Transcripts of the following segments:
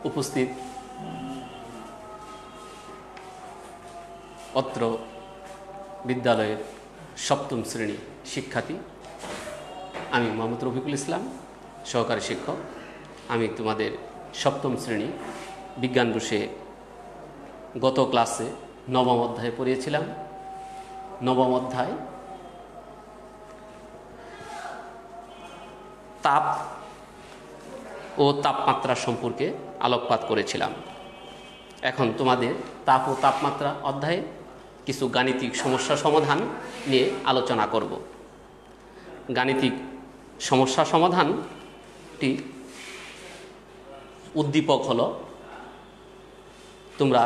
উপস্থিত অত্র বিদ্যালয়ের সপ্তম শ্রেণী শিক্ষার্থী, আমি মোহাম্মদ রফিকুল ইসলাম, সহকারী শিক্ষক। আমি তোমাদের সপ্তম শ্রেণী বিজ্ঞান বসে গত ক্লাসে নবম অধ্যায়ে পড়িয়েছিলাম। নবম অধ্যায় তাপ ও তাপমাত্রা সম্পর্কে আলোকপাত করেছিলাম। এখন তোমাদের তাপ ও তাপমাত্রা অধ্যায়ে কিছু গাণিতিক সমস্যা সমাধান নিয়ে আলোচনা করব। গাণিতিক সমস্যা সমাধানটি উদ্দীপক হলো, তোমরা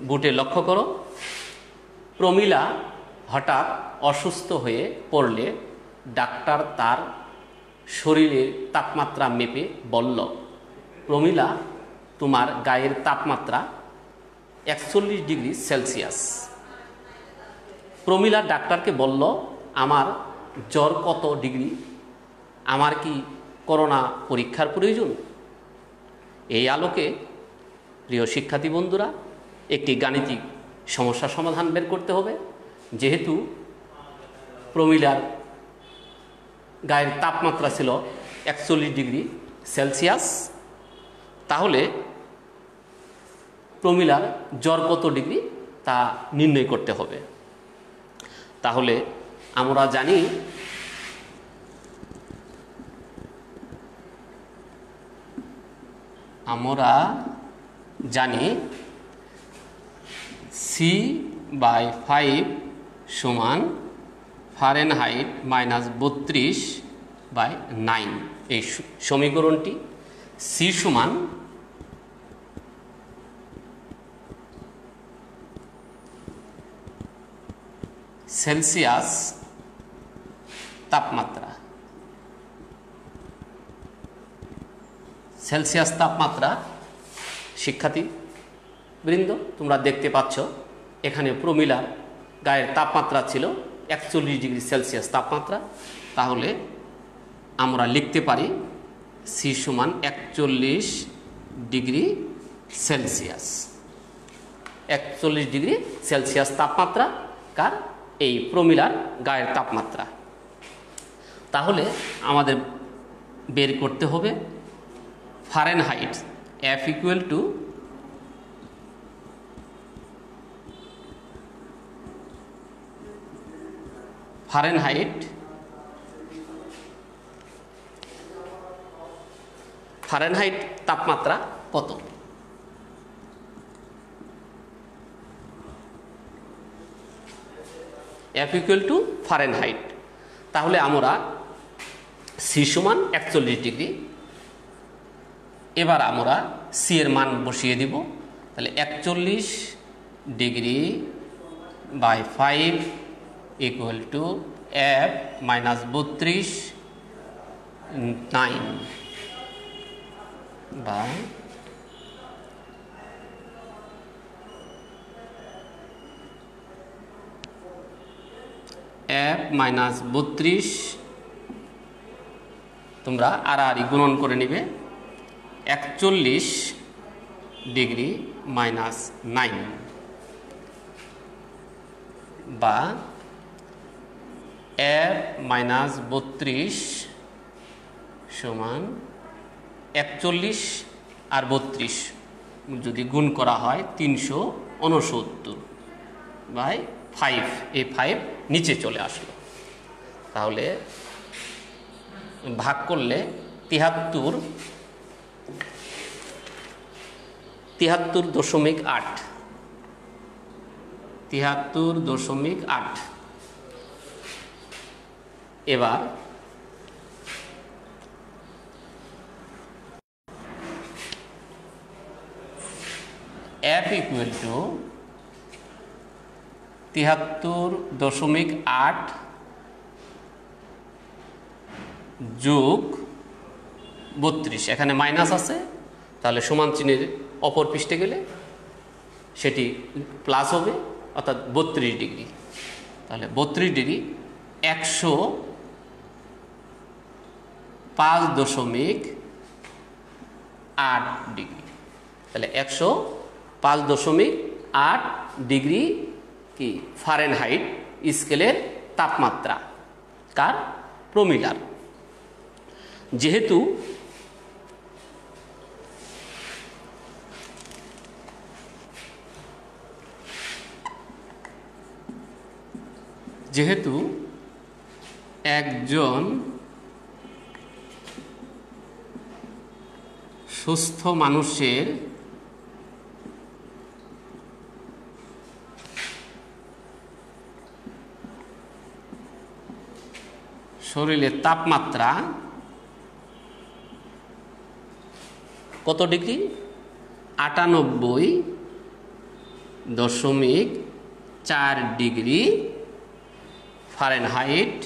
বোর্ডে লক্ষ্য করো, প্রমীলা হঠাৎ অসুস্থ হয়ে পড়লে ডাক্তার তার শরীরের তাপমাত্রা মেপে বলল, প্রমীলা, তোমার গায়ের তাপমাত্রা 41 ডিগ্রি সেলসিয়াস। প্রমীলা ডাক্তারকে বলল, আমার জ্বর কত ডিগ্রি? আমার কি করোনা পরীক্ষার প্রয়োজন? এই আলোকে প্রিয় শিক্ষার্থী বন্ধুরা, একটি গাণিতিক সমস্যা সমাধান বের করতে হবে। যেহেতু প্রমীলার গায়ের তাপমাত্রা ছিল 41 ডিগ্রি সেলসিয়াস, তাহলে প্রমীলার জ্বর কত ডিগ্রি তা নির্ণয় করতে হবে। তাহলে আমরা জানি C/5 সমান ফারেনহাইট -32/9। এই সমীকরণটি C সমান সেলসিয়াস তাপমাত্রা। সেলসিয়াস তাপমাত্রা শিক্ষার্থী বৃন্দ, তোমরা দেখতে পাচ্ছ এখানে প্রমীলার গায়ের তাপমাত্রা ছিল 41 ডিগ্রি সেলসিয়াস তাপমাত্রা। তাহলে আমরা লিখতে পারি C সমান 41 ডিগ্রি সেলসিয়াস। 41 ডিগ্রি সেলসিয়াস তাপমাত্রা কার? এই প্রমীলার গায়ের তাপমাত্রা। তাহলে আমাদের বের করতে হবে Fahrenheit, F equal to Fahrenheit তাপমাত্রা কত? F equal to Fahrenheit. তাহলে আমরা C সমান 41 ডিগ্রি। এবার আমরা C এর মান বসিয়ে দিব। তাহলে 41 degree by 5 equal to F -32/9 by F -32, তোমরা আড়াআড়ি গুণন করে নিবে, 41 ডিগ্রি -9 বা F -32 সমান 41 আর 32 যদি গুণ করা হয় 369/5। এই 5 নিচে চলে আসলো। তাহলে ভাগ করলে 73.8। এবার F ইকুয়াল টু 73.8 যোগ 32। এখানে মাইনাস আছে, তাহলে সমান চিহ্নের অপর পৃষ্ঠে গেলে সেটি প্লাস হবে, অর্থাৎ 32 ডিগ্রি। তাহলে 32 ডিগ্রি 105.8 ডিগ্রি। তাহলে 105.8 ডিগ্রি কি ফারেনহাইট স্কেলের তাপমাত্রা কার? প্রমিলার। যেহেতু একজন সুস্থ মানুষের শরীরের তাপমাত্রা কত ডিগ্রি? 98.4 degree Fahrenheit.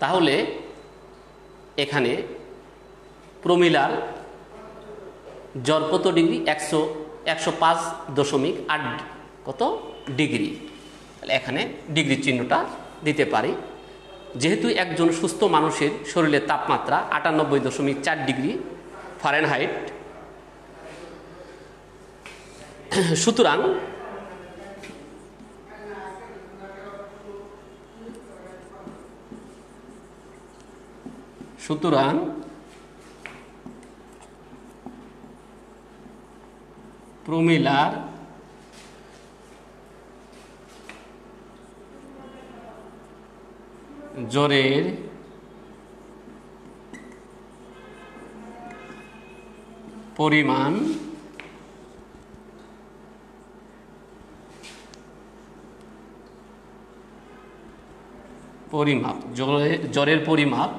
তাহলে এখানে প্রমিলার জ্বর কত ডিগ্রি? 105.8 কত ডিগ্রি। তাহলে এখানে ডিগ্রি চিহ্নটা দিতে পারি। যেহেতু একজন সুস্থ মানুষের শরীরের তাপমাত্রা 98.4 ডিগ্রি ফারেনহাইট, সুতরাং প্রমিলার জ্বরের পরিমাণ জ্বরের পরিমাপ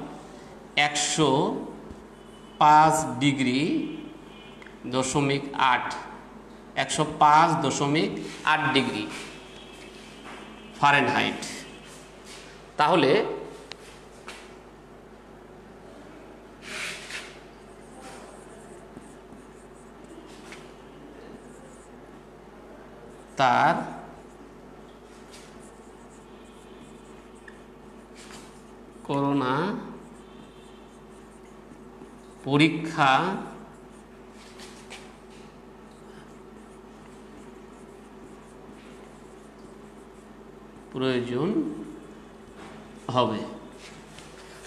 105.8 ডিগ্রি ফারেনহাইট। তাহলে তার করোনা পরীক্ষা প্রয়োজন হবে।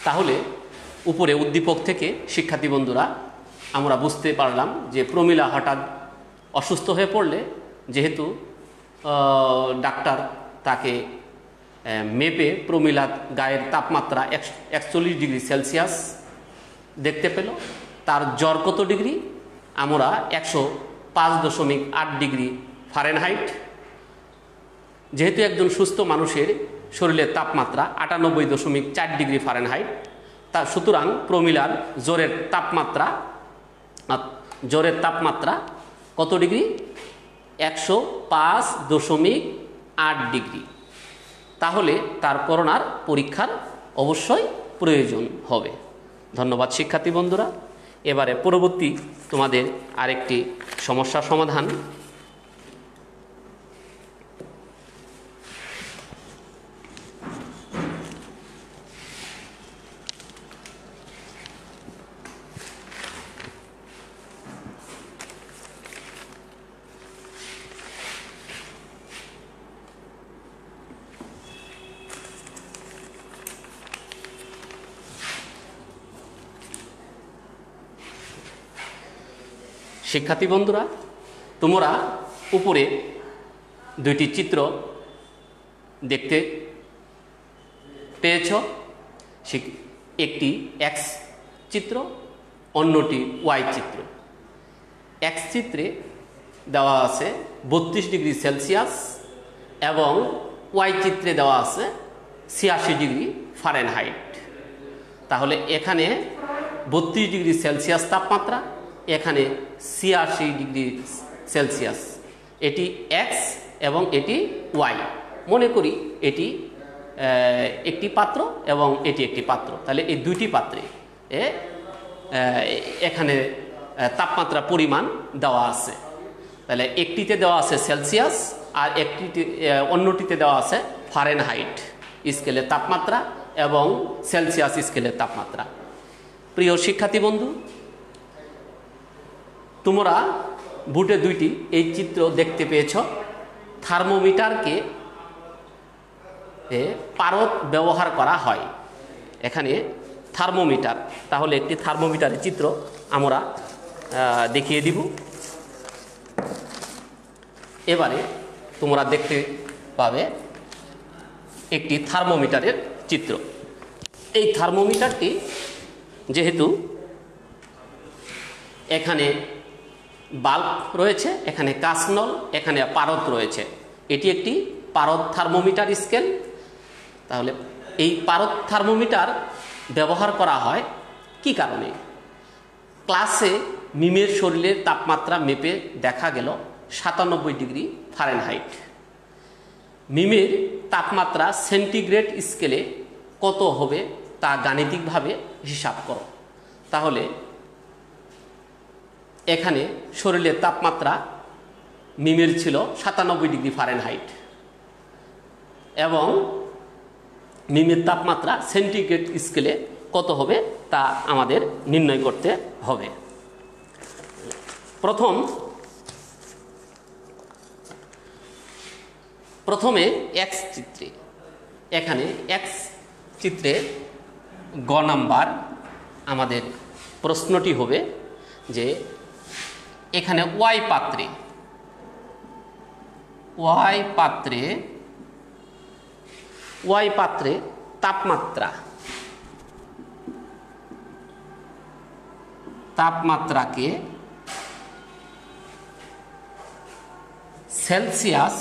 তাহলে উপরে উদ্দীপক থেকে শিক্ষার্থী বন্ধুরা আমরা বুঝতে পারলাম যে প্রমিলা হঠাৎ অসুস্থ হয়ে পড়লে, যেহেতু ডাক্তার তাকে মেপে প্রমিলার গায়ের তাপমাত্রা 41 ডিগ্রি সেলসিয়াস দেখতে পেল, তার জ্বর কত ডিগ্রি? আমরা 105.8 ডিগ্রি ফারেনহাইট। যেহেতু একজন সুস্থ মানুষের শরীরের তাপমাত্রা 98.4 ডিগ্রি ফারেনহাইট, তা সুতরাং প্রমিলার জ্বরের তাপমাত্রা কত ডিগ্রি? 105.8 ডিগ্রি। তাহলে তার করোনার পরীক্ষার অবশ্যই প্রয়োজন হবে। ধন্যবাদ শিক্ষার্থী বন্ধুরা। এবারে পরবর্তী তোমাদের আরেকটি সমস্যার সমাধান। শিক্ষার্থী বন্ধুরা, তোমরা উপরে দুইটি চিত্র দেখতে পেয়েছ। একটি এক্স চিত্র, অন্যটি ওয়াই চিত্র। এক্স চিত্রে দেওয়া আছে 32 ডিগ্রি সেলসিয়াস এবং ওয়াই চিত্রে দেওয়া আছে 86 ডিগ্রি ফারেনহাইট। তাহলে এখানে 32 ডিগ্রি সেলসিয়াস তাপমাত্রা, এখানে 86 ডিগ্রি সেলসিয়াস। এটি এক্স এবং এটি ওয়াই। মনে করি এটি একটি পাত্র এবং এটি একটি পাত্র। তাহলে এই দুইটি পাত্রে এখানে তাপমাত্রা পরিমাণ দেওয়া আছে। তাহলে একটিতে দেওয়া আছে সেলসিয়াস আর অন্যটিতে দেওয়া আছে ফারেনহাইট স্কেলের তাপমাত্রা, এবং সেলসিয়াস স্কেলের তাপমাত্রা। প্রিয় শিক্ষার্থী বন্ধু, তোমরা বুটে দুইটি এই চিত্র দেখতে পেয়েছ। থার্মোমিটারকে পারদ ব্যবহার করা হয়। এখানে থার্মোমিটার, তাহলে একটি থার্মোমিটারের চিত্র আমরা দেখিয়ে দিব। এবারে তোমরা দেখতে পাবে একটি থার্মোমিটারের চিত্র। এই থার্মোমিটারটি যেহেতু এখানে বাল্ব রয়েছে, এখানে কাঁচনল, এখানে পারদ রয়েছে, এটি একটি পারদ থার্মোমিটার স্কেল। তাহলে এই পারদ থার্মোমিটার ব্যবহার করা হয় কি কারণে? ক্লাসে মিমের শরীরের তাপমাত্রা মেপে দেখা গেল 97 ডিগ্রি ফারেনহাইট। মিমের তাপমাত্রা সেন্টিগ্রেড স্কেলে কত হবে তা গাণিতিকভাবে হিসাব করো। তাহলে এখানে শরীরের তাপমাত্রা মিমের ছিল 97 ডিগ্রি ফারেনহাইট এবং মিমের তাপমাত্রা সেন্টিগ্রেড স্কেলে কত হবে তা আমাদের নির্ণয় করতে হবে। প্রথমে এক্স চিত্রে, এখানে এক্স চিত্রে গ নাম্বার আমাদের প্রশ্নটি হবে যে এখানে ওয়াই পাত্রে তাপমাত্রাকে সেলসিয়াস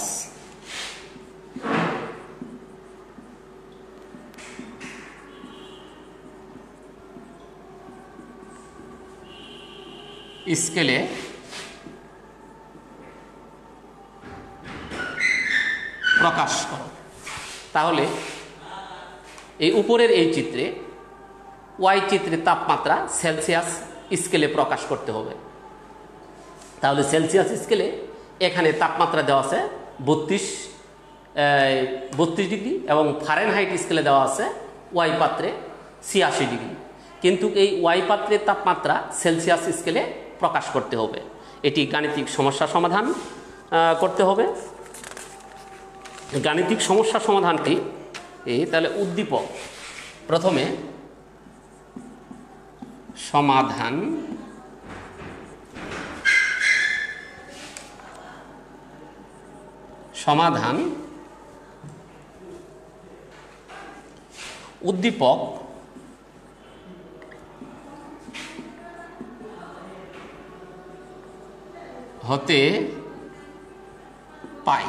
স্কেলে প্রকাশ করো। তাহলে এই উপরের এই চিত্রে ওয়াই চিত্রের তাপমাত্রা সেলসিয়াস স্কেলে প্রকাশ করতে হবে। তাহলে সেলসিয়াস স্কেলে এখানে তাপমাত্রা দেওয়া আছে 32 ডিগ্রি এবং ফারেনহাইট স্কেলে দেওয়া আছে ওয়াই পাত্রে 86 ডিগ্রি। কিন্তু এই ওয়াই পাত্রের তাপমাত্রা সেলসিয়াস স্কেলে প্রকাশ করতে হবে। এটি গাণিতিক সমস্যা সমাধান করতে হবে। গাণিতিক সমস্যা সমাধানটি তাহলে উদ্দীপক, প্রথমে সমাধান, উদ্দীপক হতে পাই।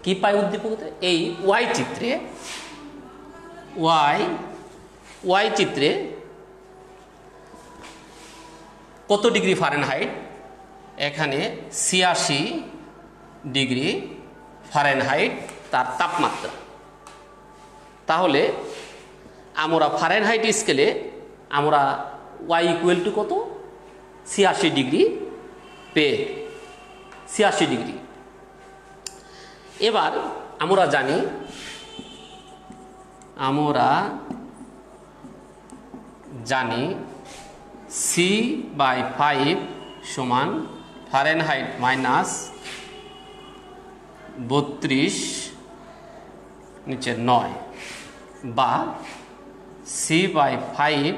কি পাই উদ্দীপক হতে? এই ওয়াই চিত্রে কত ডিগ্রি ফারেনহাইট? এখানে 86 ডিগ্রি ফারেনহাইট তার তাপমাত্রা। তাহলে আমরা ফারেনহাইট স্কেলে আমরা ওয়াই ইকুয়াল টু কত? 86 ডিগ্রি পেয়ে 86 ডিগ্রি। এবার আমরা জানি C/5 সমান ফারেনহাইট মাইনাস 32 নিচে 9 বা C/5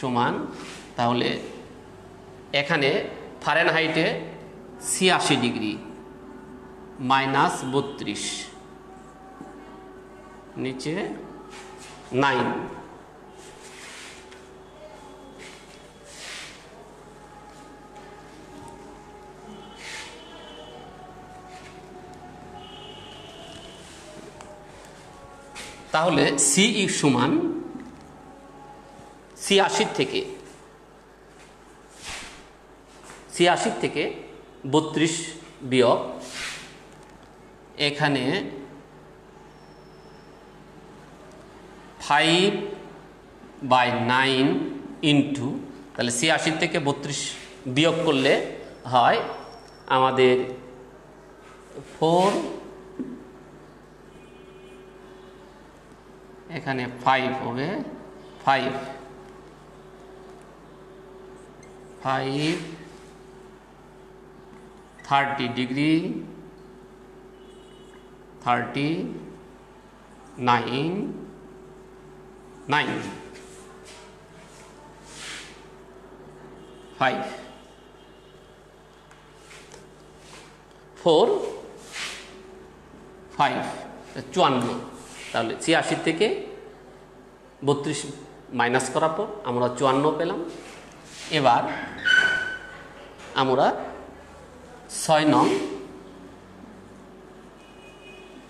সমান, তাহলে এখানে ফারেনহাইটে 86 ডিগ্রি মাইনাস 32 নিচে 9। তাহলে সি সমান 86 থেকে 32 বিয়োগ এখানে 5/9 ইন্টু, তাহলে 86 থেকে 32 বিয়োগ করলে হয় আমাদের 4 এখানে 5 হবে, 5 30 ডিগ্রি 39 9 5 4 5 54। তাহলে 86 থেকে 32 মাইনাস করার পর আমরা 54 পেলাম। এবার আমরা 6 নং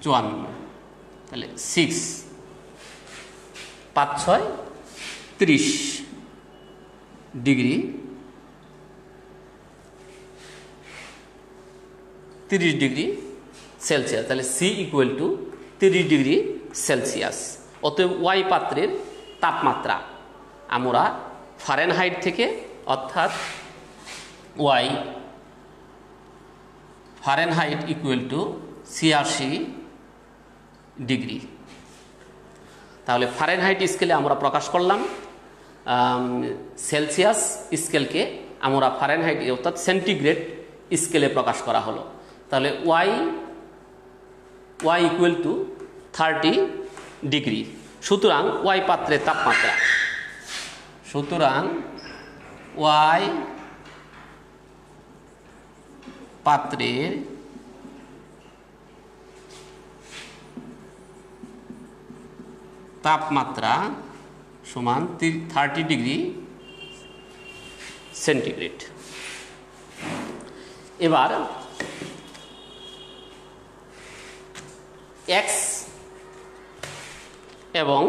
54, তাহলে 6 5 6 30 ডিগ্রি 30 ডিগ্রি সেলসিয়াস। তাহলে C equal to 30 degree Celsius. অতএব ওয়াই পাত্রের তাপমাত্রা আমরা ফারেনহাইট থেকে, অর্থাৎ Y Fahrenheit equal to 86 degree. তাহলে ফারেনহাইট স্কেলে আমরা প্রকাশ করলাম, সেলসিয়াস স্কেলকে আমরা ফারেনহাইট অর্থাৎ সেন্টিগ্রেড স্কেলে প্রকাশ করা হলো। তাহলে ওয়াই ইকুয়াল টু 30 ডিগ্রি। সুতরাং ওয়াই পাত্রের তাপমাত্রা, সুতরাং ওয়াই পাত্রের তাপমাত্রা সমান 30 ডিগ্রি সেন্টিগ্রেড। এবার এক্স এবং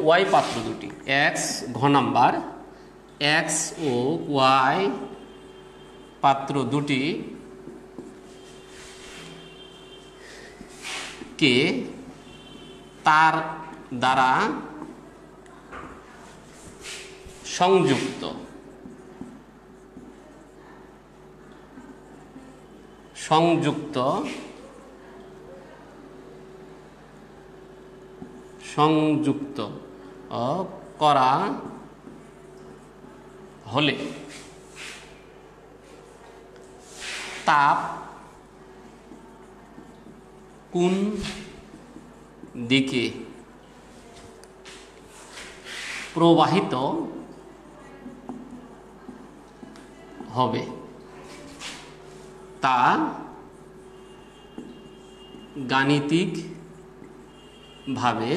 ওয়াই পাত্র দুটি, এক্স ঘ নাম্বার, এক্স ও ওয়াই পাত্র দুটি কে তার দ্বারা সংযুক্ত করা হলে তাপ কোন দিকে প্রবাহিত হবে তা গাণিতিকভাবে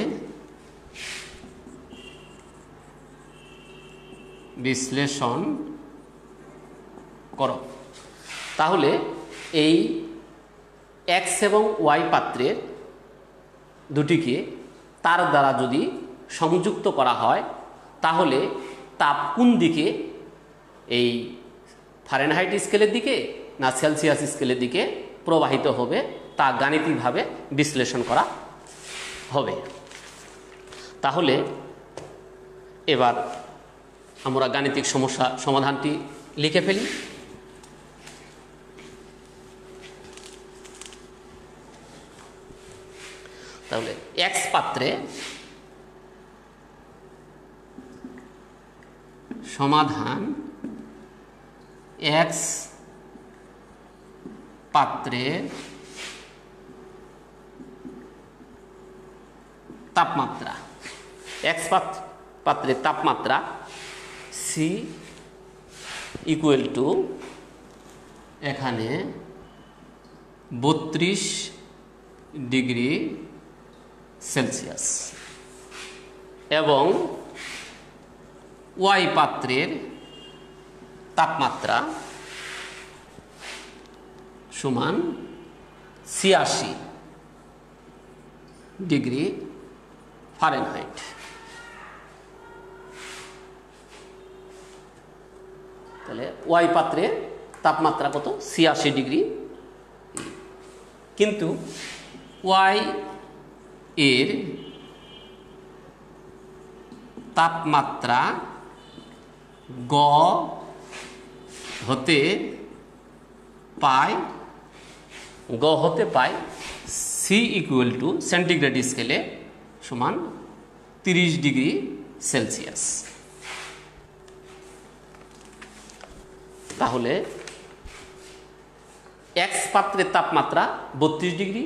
বিশ্লেষণ করো। তাহলে এই এক্স এবং ওয়াই পাত্রের দুটিকে তার দ্বারা যদি সংযুক্ত করা হয় তাহলে তাপ কোন দিকে, এই ফারেনহাইট স্কেলের দিকে না সেলসিয়াস স্কেলের দিকে প্রবাহিত হবে তা গাণিতিকভাবে বিশ্লেষণ করা হবে। তাহলে এবার আমরা গাণিতিক সমস্যা সমাধানটি লিখে ফেলি। তাহলে এক্স পাত্রে সমাধান, এক্স পাত্রের তাপমাত্রা, এক্স পাত্রের তাপমাত্রা সি ইকুয়াল টু এখানে 32 ডিগ্রি সেলসিয়াস এবং ওয়াই পাত্রের তাপমাত্রা সমান 86 ডিগ্রি ফারেনহাইট। তাহলে ওয়াই পাত্রের তাপমাত্রা কত? 86 ডিগ্রি। কিন্তু ওয়াই এর তাপমাত্রা গ হতে পাই সি ইকুয়াল টু সেন্টিগ্রেড স্কেলে সমান 30 ডিগ্রি সেলসিয়াস। তাহলে এক্স পাত্রের তাপমাত্রা 32 ডিগ্রি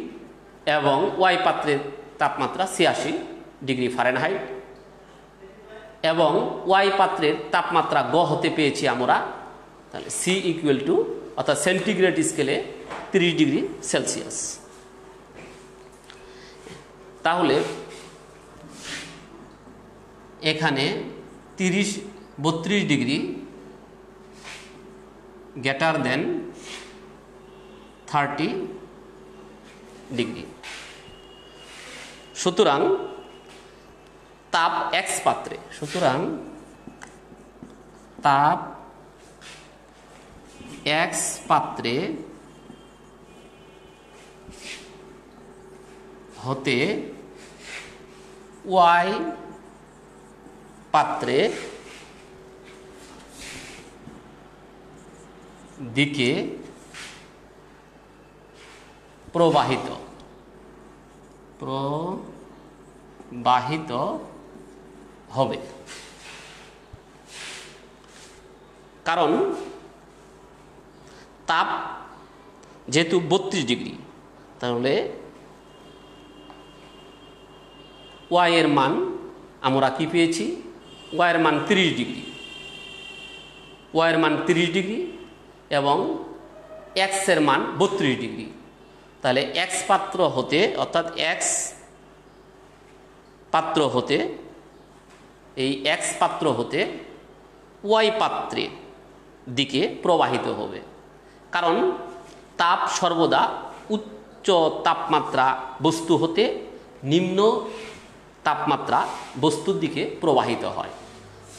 এবং ওয়াই পাত্রের তাপমাত্রা 86 ডিগ্রি ফারেনহাইট এবং ওয়াই পাত্রের তাপমাত্রা গ হতে পেয়েছি আমরা, তাহলে সি ইকুয়াল টু অর্থাৎ সেন্টিগ্রেড স্কেলে 30 ডিগ্রি সেলসিয়াস। তাহলে এখানে 32 ডিগ্রি গ্রেটার দেন 30 ডিগ্রি। সুতরাং তাপ এক্স পাত্রে, সুতরাং তাপ এক্স পাত্রে হতে ওয়াই পাত্রে দিকে প্রবাহিত হবে। কারণ তাপ যেহেতু 32 ডিগ্রি, তাহলে ওয়াই এর মান আমরা কি পেয়েছি, ওয়াই এর মান 30 ডিগ্রি, ওয়াই এর মান 30 ডিগ্রি এবং এক্স এর মান 32 ডিগ্রি। তাহলে এক্স পাত্র হতে অর্থাৎ এক্স পাত্র হতে এই এক্স পাত্র হতে ওয়াই পাত্রের দিকে প্রবাহিত হবে। কারণ তাপ সর্বদা উচ্চ তাপমাত্রা বস্তু হতে নিম্ন তাপমাত্রা বস্তুর দিকে প্রবাহিত হয়।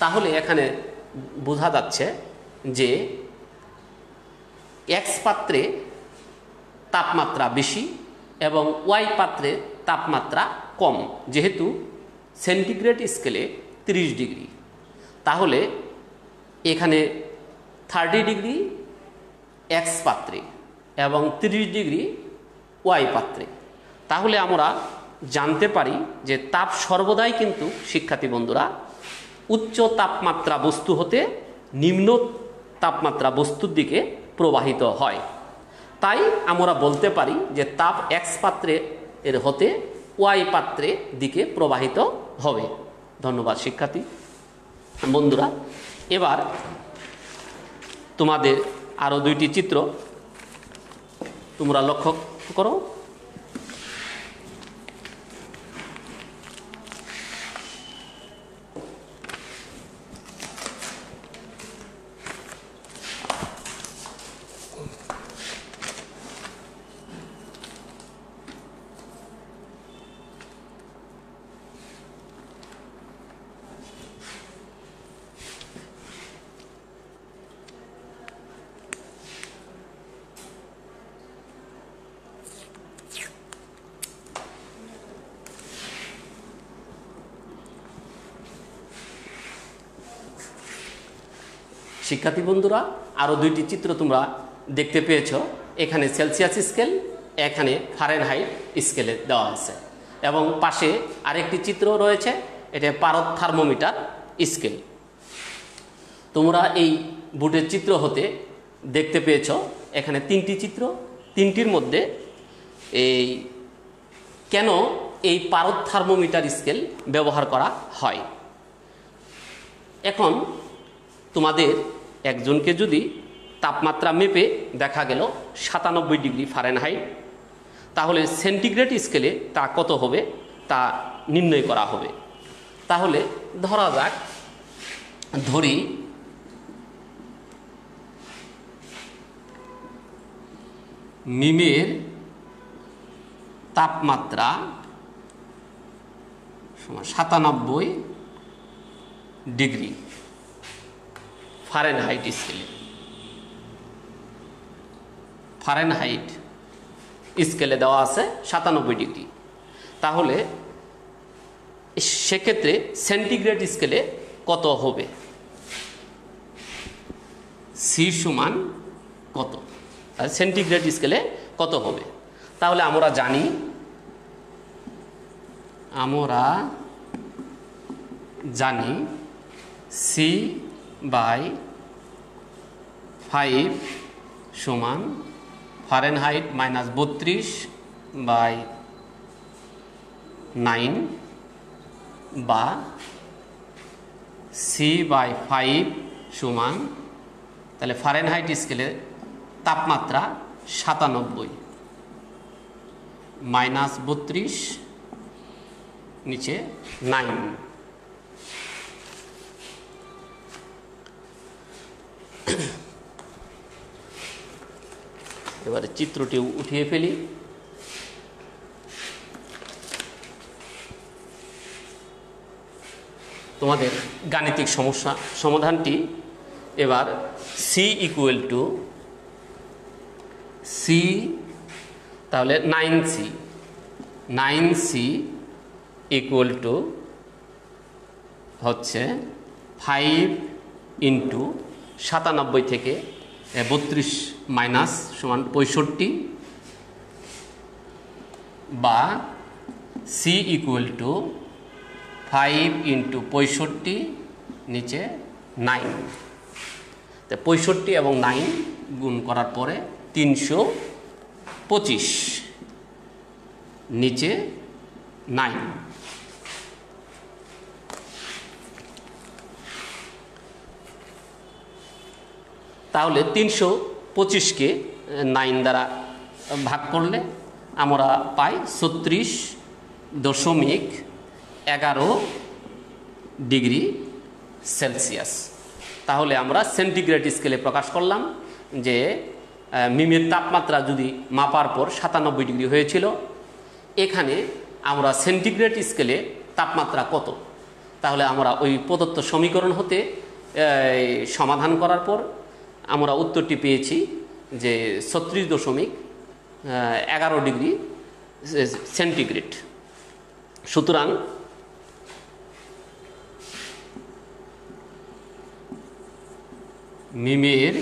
তাহলে এখানে বোঝা যাচ্ছে যে এক্স পাত্রে তাপমাত্রা বেশি এবং ওয়াই পাত্রে তাপমাত্রা কম, যেহেতু সেন্টিগ্রেড স্কেলে 30 ডিগ্রি। তাহলে এখানে 30 ডিগ্রি এক্স পাত্রে এবং 30 ডিগ্রি ওয়াই পাত্রে। তাহলে আমরা জানতে পারি যে তাপ সর্বদাই কিন্তু শিক্ষার্থী বন্ধুরা উচ্চ তাপমাত্রা বস্তু হতে নিম্ন তাপমাত্রা বস্তুর দিকে প্রবাহিত হয়। তাই আমরা বলতে পারি যে তাপ এক্স পাত্রে এর হতে ওয়াই পাত্রে দিকে প্রবাহিত হবে। ধন্যবাদ শিক্ষার্থী বন্ধুরা। এবার তোমাদের আরও 2টি চিত্র তোমরা লক্ষ্য করো। শিক্ষার্থী বন্ধুরা আরও 2টি চিত্র তোমরা দেখতে পেয়েছো। এখানে সেলসিয়াস স্কেল, এখানে ফারেনহাইট স্কেলে দেওয়া আছে এবং পাশে আরেকটি চিত্র রয়েছে, এটা পারদ থার্মোমিটার স্কেল। তোমরা এই বোর্ডের চিত্র হতে দেখতে পেয়েছো এখানে 3টি চিত্র। 3টির মধ্যে এই কেন এই পারদ থার্মোমিটার স্কেল ব্যবহার করা হয়। এখন তোমাদের একজনকে যদি তাপমাত্রা মেপে দেখা গেল 97 ডিগ্রি ফারেনহাইট, তাহলে সেন্টিগ্রেড স্কেলে তা কত হবে তা নির্ণয় করা হবে। তাহলে ধরা যাক, ধরি মিমের তাপমাত্রা 97 ডিগ্রি ফারেনহাইট স্কেলে, ফারেনহাইট স্কেলে দেওয়া আছে 97 ডিগ্রি। তাহলে সেক্ষেত্রে সেন্টিগ্রেড স্কেলে কত হবে সি সমান কত, সেন্টিগ্রেড স্কেলে কত হবে। তাহলে আমরা জানি সি বাই 5 সমান ফারেনহাইট -32/9 বা সি বাই 5 সমান, তাহলে ফারেনহাইট স্কেলে তাপমাত্রা 97 -32 নিচে 9। এবারে চিত্রটি উঠিয়ে ফেলি। তোমাদের গাণিতিক সমস্যা সমাধানটি এবার সি ইকুয়াল টু সি, তাহলে 9c ইকুয়াল টু হচ্ছে 5 ইন্টু 97 থেকে 32 মাইনাস সমান 65 বা সি ইকুয়াল টু 5 ইন্টু 65 নিচে 9। তো 65 এবং 9 গুণ করার পরে 325 নিচে 9। তাহলে 325কে 9 দ্বারা ভাগ করলে আমরা পাই 36.11 ডিগ্রি সেলসিয়াস। তাহলে আমরা সেন্টিগ্রেড স্কেলে প্রকাশ করলাম যে মিমের তাপমাত্রা যদি মাপার পর 97 ডিগ্রি হয়েছিল, এখানে আমরা সেন্টিগ্রেড স্কেলে তাপমাত্রা কত, তাহলে আমরা ওই প্রদত্ত সমীকরণ হতে সমাধান করার পর আমরা উত্তরটি পেয়েছি যে 36.11 ডিগ্রি সেন্টিগ্রেড। সুতরাং মিমের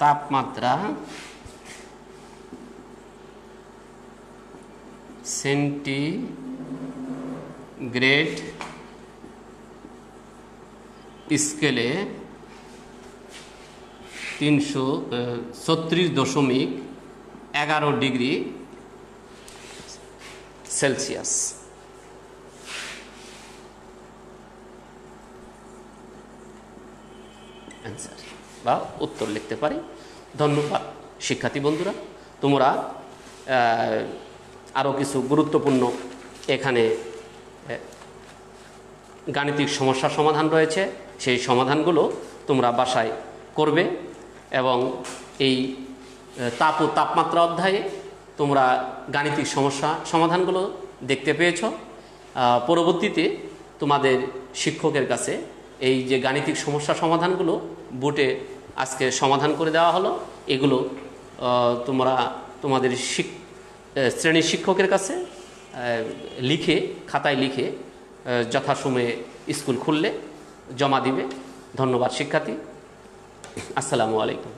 তাপমাত্রা সেন্টিগ্রেড স্কেলে 36.11 ডিগ্রি সেলসিয়াস। অ্যান্সার বা উত্তর লিখতে পারি। ধন্যবাদ শিক্ষার্থী বন্ধুরা, তোমরা আরও কিছু গুরুত্বপূর্ণ এখানে গাণিতিক সমস্যার সমাধান রয়েছে, সেই সমাধানগুলো তোমরা বাসায় করবে এবং এই তাপ ও তাপমাত্রা অধ্যায়ে তোমরা গাণিতিক সমস্যা সমাধানগুলো দেখতে পেয়েছ। পরবর্তীতে তোমাদের শিক্ষকের কাছে এই যে গাণিতিক সমস্যা সমাধানগুলো বোর্ডে আজকে সমাধান করে দেওয়া হলো, এগুলো তোমরা তোমাদের শ্রেণীর শিক্ষকের কাছে লিখে খাতায় লিখে যথাসময়ে স্কুল খুললে জমা দিবে। ধন্যবাদ শিক্ষার্থী। আসসালামু আলাইকুম।